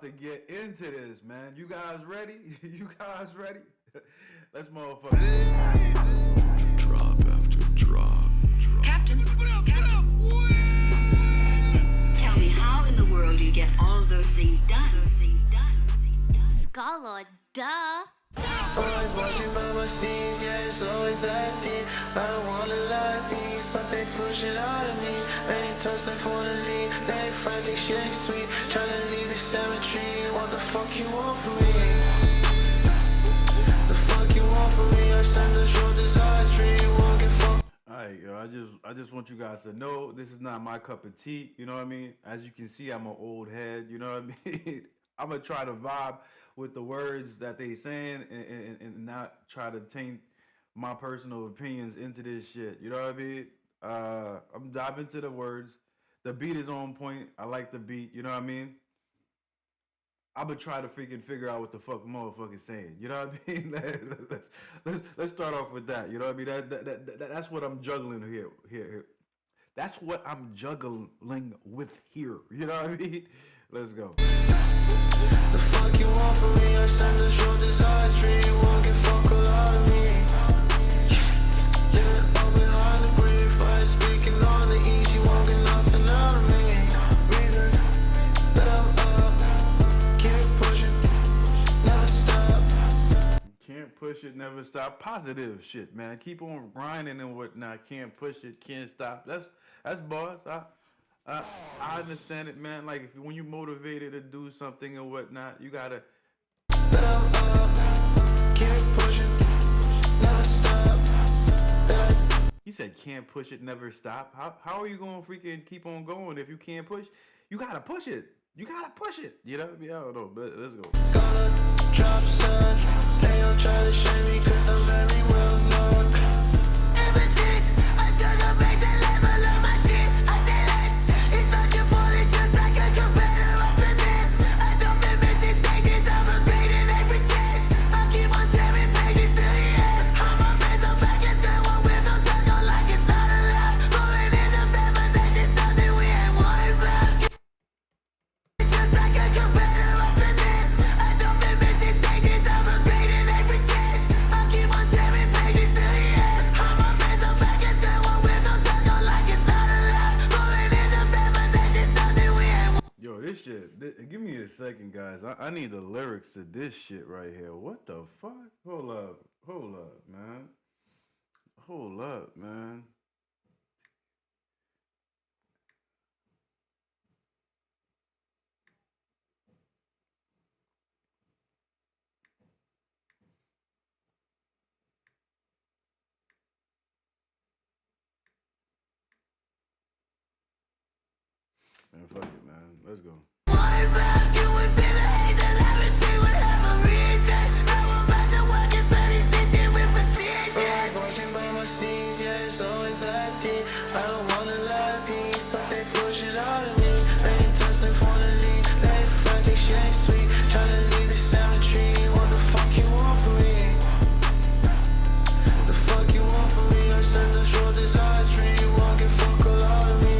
to get into this, man. You guys ready? You guys ready? Let's motherfucker. Drop after drop. Captain, tell me how in the world you get all those things done? Scholar, duh. Always watching by my scenes, yeah, it's always that deep. I don't wanna lie, peace, but they push it out of me. Ain't thirsting for the lead, they frantic, shit ain't sweet. Tryna leave the cemetery, what the fuck you want from me? The fuck you want from me? I send this road desires free, you won't get fucked. Alright, yo, I just want you guys to know this is not my cup of tea, you know what I mean? As you can see, I'm an old head, you know what I mean? I'm gonna try to vibe with the words that they saying and not try to taint my personal opinions into this shit. You know what I mean? I'm diving into the words. The beat is on point. I like the beat. You know what I mean? I'm gonna try to freaking figure out what the fuck motherfucker's saying. You know what I mean? Let's start off with that. You know what I mean? That's what I'm juggling here. That's what I'm juggling with here. You know what I mean? Let's go. The fuck you want from me? I send this road desires free, you won't get fuck a lot of me. Living up behind the grief, I ain't speaking on the east, you won't get nothing out of me. Reason that I'm up, keep it pushing, never stop. Can't push it, never stop. Positive shit, man. Keep on grinding and whatnot. Can't push it, can't stop. That's boss. I understand it, man. Like if when you motivated to do something and whatnot, you gotta. That I'm up, keep it pushing, never stop. He said, "Can't push it, never stop." How are you gonna freaking keep on going if you can't push? You gotta push it. You gotta push it. You know? Yeah, I don't know. But let's go. Scholar, drop son. They don't try to shame me 'cause I'm very well known. Ever since I took a break to level up my shit, I say less. It's not your fault, it's just like a competitor up in there. I don't been missing stages, I'm upgrading every 10. I keep on tearing pages to the end. All my friends are back in square one with no circle like it's not allowed. Falling in the bed, but that's just something we ain't worried about. It's just like a competitor up in there. I don't been missing stages, I'm upgrading every 10. I keep on tearing pages to the end. All my friends are back in square one with no circle like it's not allowed. Falling in the bed, but that's just something we ain't. Yo, this shit. Give me a second, guys. I need the lyrics to this shit right here. What the fuck? Hold up, man. Hold up, man. Man, fuck it, man. Let's go. Worry about you and feel the hate that I receive whatever reason. Now I'm back to working 30-60 with precision. Always watching by my scenes, yeah, it's always that deep. I don't wanna lie, peace, but they push it out of me. Ain't thirsting for the lead, they frantic, shit ain't sweet. Tryna leave the cemetery, what the fuck you want from me? The fuck you want from me? I send this road desires free, you won't get fuck a lot of me.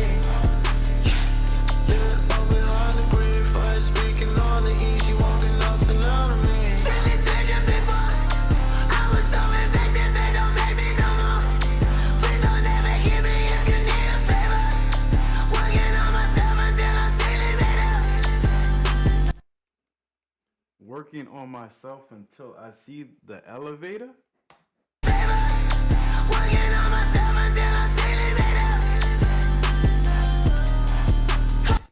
Living up behind the grief, I ain't speaking on the east, you won't get nothing out of me. Seen this vision before, I was so invested, they don't make me no more. Please don't ever hit me if you need a favor. Working on myself until I'm sealing it up. Working on myself until I see the elevator. Working on myself until I'm sealing it up.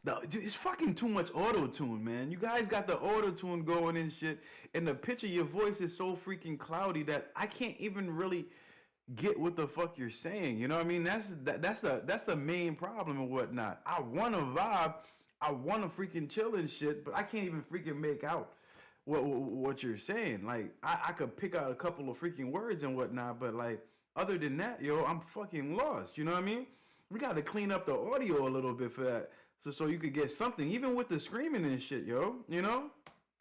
No, dude, it's fucking too much auto-tune, man. You guys got the auto-tune going and shit, and the pitch of your voice is so freaking cloudy that I can't even really get what the fuck you're saying. You know what I mean? That's the main problem and whatnot. I wanna vibe, I wanna freaking chill and shit, but I can't even freaking make out what you're saying. Like I could pick out a couple of freaking words and whatnot, but like other than that, yo, I'm fucking lost. You know what I mean? We gotta clean up the audio a little bit for that. So you could get something, even with the screaming and shit, yo, you know?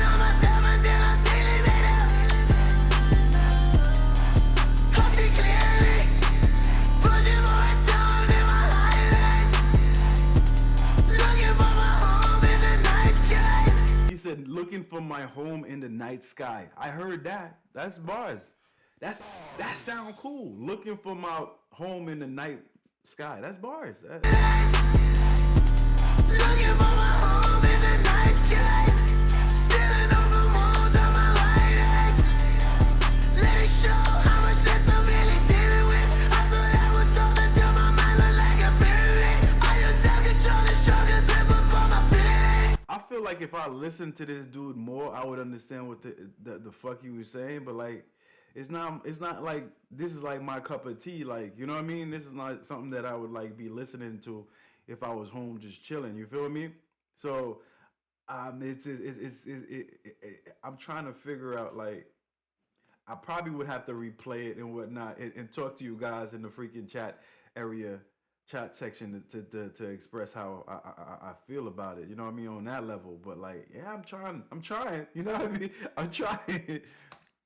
On myself until I'm sealing it up. I see clearly, pushing for a tone in my highlights. Looking for my home in the night sky. He said from my home in the night sky. I heard that. That's bars. That's that sound cool. Looking for my home in the night sky. That's bars. Looking for my home in the night sky. Stealing over mold on my right eye. Let it show how much less I'm really dealing with. I thought I was told until my mind looked like a pyramid. I use self-control and struggle to perform my feelings. I feel like if I listened to this dude more, I would understand what the fuck he was saying. But like, it's not like this is like my cup of tea. Like, you know what I mean? This is not something that I would like be listening to if I was home just chilling. You feel me? So, I'm trying to figure out like I probably would have to replay it and whatnot and talk to you guys in the freaking chat section to express how I feel about it. You know what I mean on that level. But like, yeah, I'm trying. You know what I mean? I'm trying.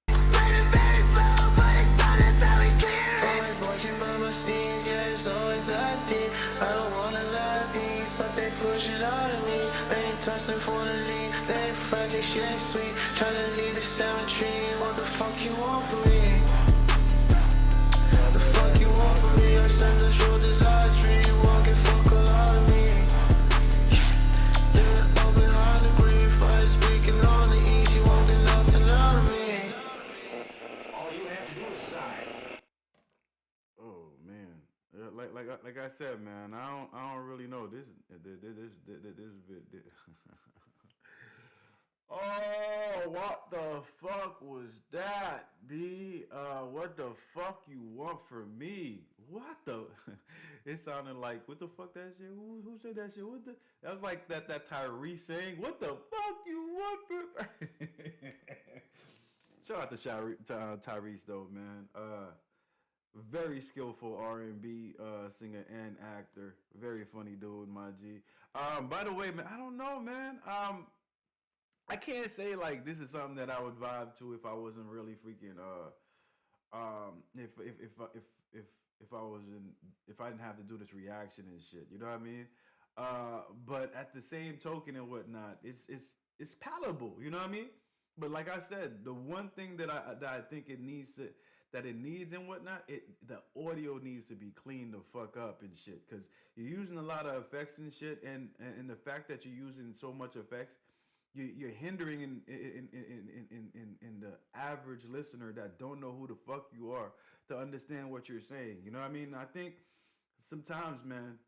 Running very slow, but it's done, that's how we clear it. Always watching by my scenes, yeah, it's always like deep. I don't wanna let peace, but they push it out of me. They ain't tossing for the lead, they ain't frantic, shit ain't sweet. Tryna lead the cemetery, what the fuck you want from me? The fuck you want from me? I send this road desire street, walking fuck a lot of me. Yeah, open heart to grief, I just speaking on the easy, won't get nothing out of me. Oh man, like I said, man, I don't really know this. Oh, what the fuck was that, B? What the fuck you want from me? What the? It sounded like what the fuck that shit? Who said that shit? What the? That was like that Tyrese saying, "What the fuck you want from?" Shout out to Tyrese though, man. Very skillful R&B singer and actor. Very funny dude, my G. By the way, man, I don't know, man. I can't say like this is something that I would vibe to if I wasn't really freaking if I wasn't if I didn't have to do this reaction and shit. You know what I mean? But at the same token and whatnot, it's palatable. You know what I mean? But like I said, the one thing that I think it needs and whatnot, the audio needs to be cleaned the fuck up and shit, because you're using a lot of effects and shit, and the fact that you're using so much effects, you're hindering in the average listener that don't know who the fuck you are to understand what you're saying. You know what I mean? I think sometimes, man,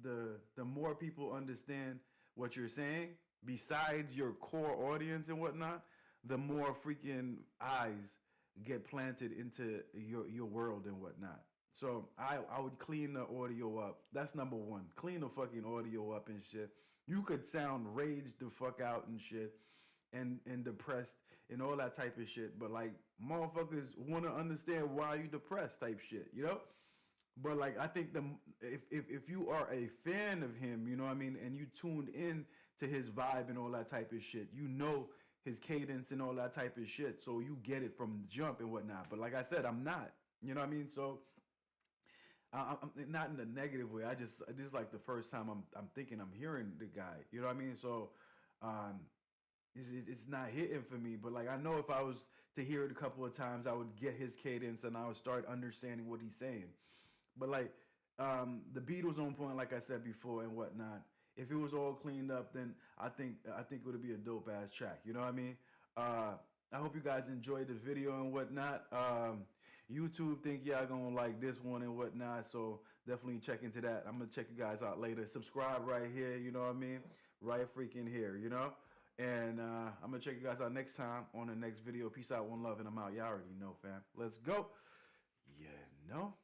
the more people understand what you're saying, besides your core audience and whatnot, the more freaking eyes get planted into your world and whatnot. So I would clean the audio up. That's number one. Clean the fucking audio up and shit. You could sound raged the fuck out and shit, and depressed and all that type of shit. But like motherfuckers want to understand why you depressed type shit, you know. But like I think if you are a fan of him, you know what I mean, and you tuned in to his vibe and all that type of shit, you know his cadence and all that type of shit, so you get it from the jump and whatnot. But like I said, I'm not, you know what I mean. So I'm not in a negative way. This is like the first time I'm thinking I'm hearing the guy, you know what I mean. So it's not hitting for me. But like I know if I was to hear it a couple of times, I would get his cadence and I would start understanding what he's saying. But like the beat was on point, like I said before and whatnot. If it was all cleaned up, then I think it would be a dope ass track. You know what I mean? I hope you guys enjoyed the video and whatnot. YouTube think y'all gonna like this one and whatnot, so definitely check into that. I'm gonna check you guys out later. Subscribe right here, you know what I mean? Right freaking here, you know? And I'm gonna check you guys out next time on the next video. Peace out, one love, and I'm out. Y'all already know, fam. Let's go. You know?